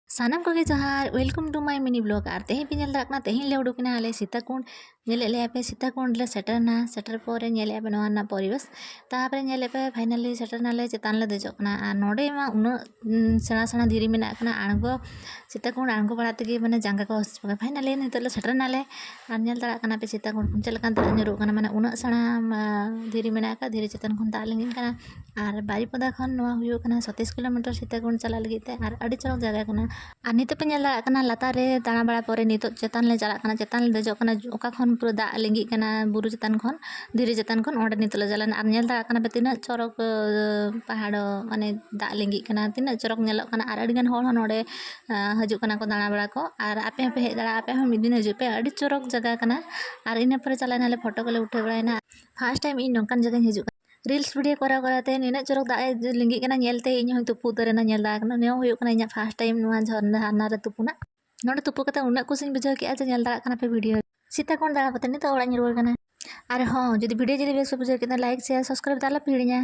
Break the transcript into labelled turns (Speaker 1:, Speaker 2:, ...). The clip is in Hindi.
Speaker 1: सानम को Johar welcome to my mini blog और तेहे पे नेल दाकना तेहे ले उडुकना आले सीताकुंड नेले ले पे सीताकुंड ले सेटरना सेटर पोरे नेले पे नोना परिवेश तापरे नेले पे फाइनली सेटरना ले चेतान ले देजोकना आ नोडे मा उनो सेना सेना धीरी मेना कना आंगो सीताकुंड आंगो बड़ा तगे माने जांगा को हस्पा फाइनली नितले सेटरना ले आर नेल दाड़ा कना पे सीताकुंड चलकान ता नेरो कना माने उनो सेना धीरी मेना का धीरी चेतन खन दा लेंगिन कना आर बारीपदा खन नोआ हुयो कना 37 किलोमीटर सीताकुंड चला लगिते आर अडी चलक जगह कना और नित पे लातार रे दाणा बड़ा पर नित चेतान ले चला चेतान ले देजोकना ओका खन पूरा दा लेंगी कना बुरु चेतान खन धीरे चेतान खन ओंडे नित ले चलाना और नेल दाड़ा पे तीना चरक पहाड़ माने दा लेंगी कना तीना चरक नेलोग कना और अडिगान होड़ नोडे हजु कना को दाणा बड़ा को और आपे पे हेज दाड़ा आपे हम मिदिन हजु पे अडी चरक जगह कना और इना पर चलाना ले फोटो को ले उठे बड़ायना फर्स्ट टाइम इन नोंकान जगह हजु रील्स वीडियो करा कराते नीना चरक दा लिंगी कना नेलते इन हूँ तुपु उतरेना नेल दा कना नेओ हुयो कना इना फर्स्ट टाइम नोआ झरना रे तुपुना नोडे तुपु कते उना कुसिन बुझाव के आज नेल दा कना पे वीडियो सीताकुंड दाड़ा पते नितो ओड़ा रुवाड़ कना अरे हाँ जदि वीडियो जदि बेस बुझाव के लाइक शेयर सब्सक्राइब दाला पीड़िया।